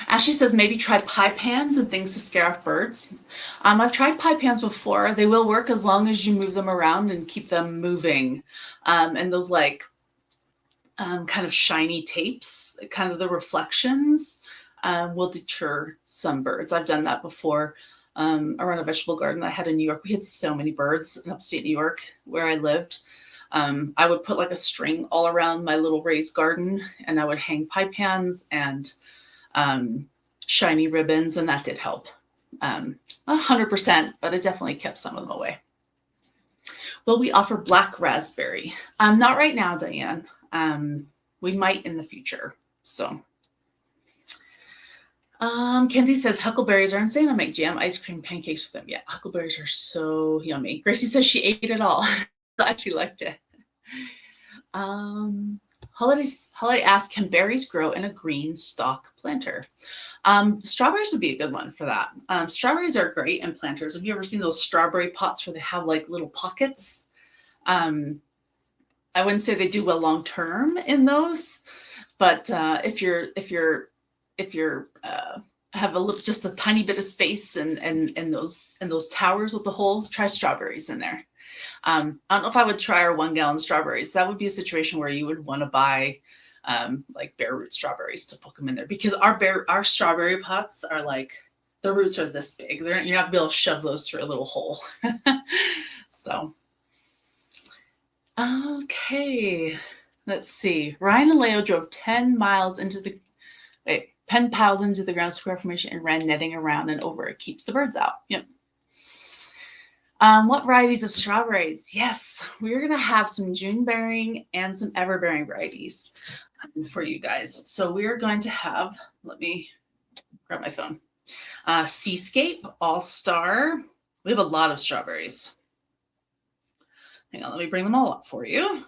Ashley says maybe try pie pans and things to scare off birds. I've tried pie pans before. They will work as long as you move them around and keep them moving. And those kind of shiny tapes, kind of the reflections, will deter some birds. I've done that before around a vegetable garden that I had in New York. We had so many birds in upstate New York where I lived. I would put like a string all around my little raised garden, and I would hang pie pans and shiny ribbons, and that did help. Not 100%, but it definitely kept some of them away. Will we offer black raspberry? Not right now, Diane. We might in the future. So, Kenzie says huckleberries are insane. I make jam, ice cream, pancakes with them. Yeah, huckleberries are so yummy. Gracie says she ate it all. Glad she liked it. Holiday asks, can berries grow in a green stalk planter? Strawberries would be a good one for that. Strawberries are great in planters. Have you ever seen those strawberry pots where they have like little pockets? I wouldn't say they do well long term in those, but if you're have a little, just a tiny bit of space and those towers with the holes, try strawberries in there. I don't know if I would try our 1 gallon strawberries. That would be a situation where you would want to buy like bare root strawberries to put them in there, because our strawberry pots are like, the roots are this big. You're not gonna be able to shove those through a little hole. So, okay, let's see. Ryan and Leo drove 10 miles into the pen piles into the ground square formation and ran netting around and over. It keeps the birds out. Yep. What varieties of strawberries? Yes, we're going to have some June bearing and some ever bearing varieties for you guys. So we're going to have, let me grab my phone. Seascape, All Star. We have a lot of strawberries. Hang on, let me bring them all up for you.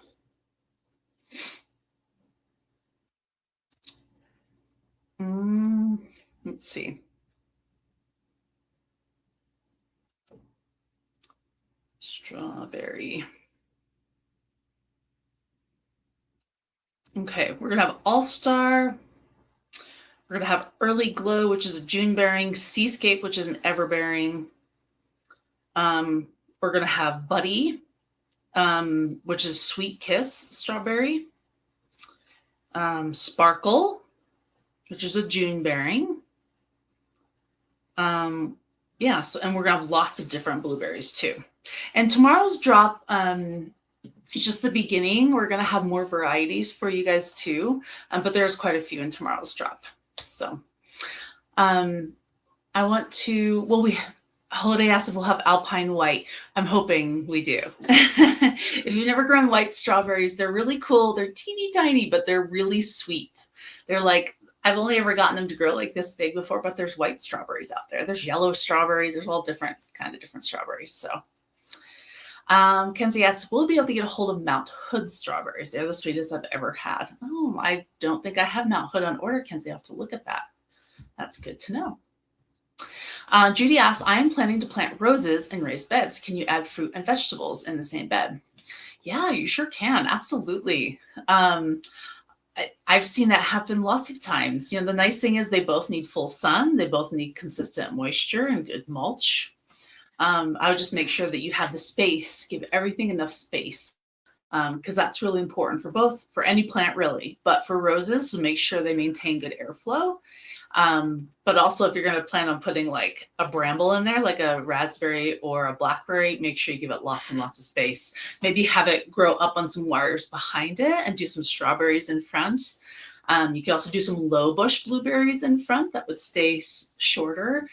Let's see. Strawberry. Okay, we're going to have All Star. We're going to have Early Glow, which is a June bearing, Seascape, which is an ever bearing. We're going to have Buddy, which is Sweet Kiss strawberry. Sparkle, which is a June bearing. Yeah, so, and we're going to have lots of different blueberries too. And tomorrow's drop, it's just the beginning. We're going to have more varieties for you guys too, but there's quite a few in tomorrow's drop. So I want to, well, Holiday asked if we'll have Alpine White. I'm hoping we do. If you've never grown white strawberries, they're really cool. They're teeny tiny, but they're really sweet. They're like, I've only ever gotten them to grow like this big before, but there's white strawberries out there. There's yellow strawberries. There's all different strawberries. So Kenzie asks, will we be able to get a hold of Mount Hood strawberries? They're the sweetest I've ever had. Oh, I don't think I have Mount Hood on order, Kenzie. I'll have to look at that. That's good to know. Judy asks, I am planning to plant roses in raised beds. Can you add fruit and vegetables in the same bed? Yeah, you sure can. Absolutely. I've seen that happen lots of times. You know, the nice thing is they both need full sun. They both need consistent moisture and good mulch. I would just make sure that you have the space, give everything enough space, because that's really important for any plant really, but for roses, to make sure they maintain good airflow. But also if you're going to plan on putting like a bramble in there, like a raspberry or a blackberry, make sure you give it lots and lots of space. Maybe have it grow up on some wires behind it and do some strawberries in front. You could also do some low bush blueberries in front that would stay shorter.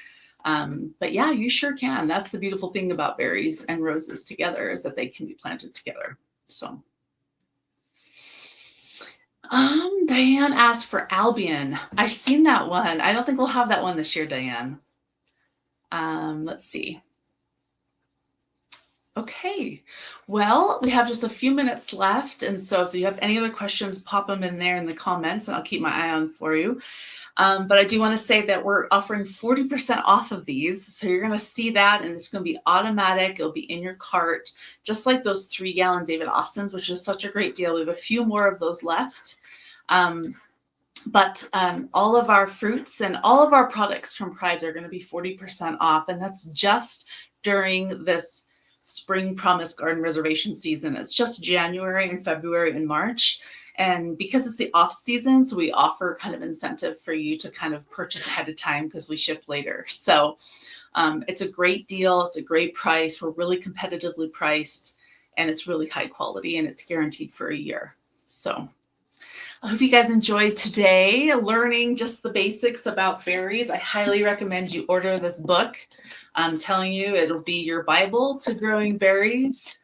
But yeah, you sure can. That's the beautiful thing about berries and roses together, is that they can be planted together. So Diane asked for Albion. I've seen that one. I don't think we'll have that one this year, Diane. Let's see. Okay, well, we have just a few minutes left. And so if you have any other questions, pop them in there in the comments and I'll keep my eye on for you. But I do want to say that we're offering 40% off of these. So you're going to see that and it's going to be automatic. It'll be in your cart, just like those 3-gallon David Austins, which is such a great deal. We have a few more of those left. But all of our fruits and all of our products from Prides are going to be 40% off. And that's just during this Spring Promise Garden reservation season. It's just January and February and March. And because it's the off season, so we offer kind of incentive for you to kind of purchase ahead of time because we ship later. So it's a great deal. It's a great price. We're really competitively priced and it's really high quality and it's guaranteed for a year. So I hope you guys enjoyed today learning just the basics about berries. I highly recommend you order this book. I'm telling you, it'll be your Bible to growing berries.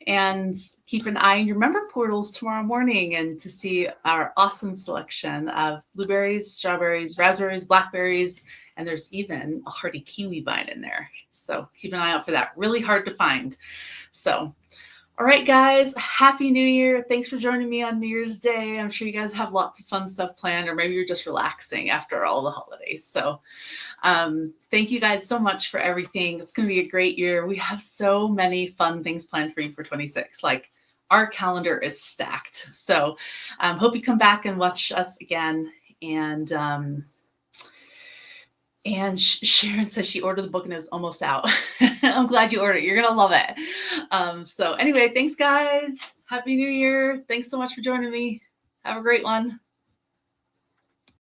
And keep an eye on your member portals tomorrow morning and to see our awesome selection of blueberries, strawberries, raspberries, blackberries, and there's even a hardy kiwi vine in there. So keep an eye out for that. Really hard to find. So, all right, guys, Happy New Year. Thanks for joining me on New Year's Day. I'm sure you guys have lots of fun stuff planned, or maybe you're just relaxing after all the holidays. So thank you guys so much for everything. It's going to be a great year. We have so many fun things planned for you for 26. Like, our calendar is stacked. So hope you come back and watch us again. And And Sharon says she ordered the book and it was almost out. I'm glad you ordered it. You're going to love it. So anyway, thanks guys. Happy New Year. Thanks so much for joining me. Have a great one.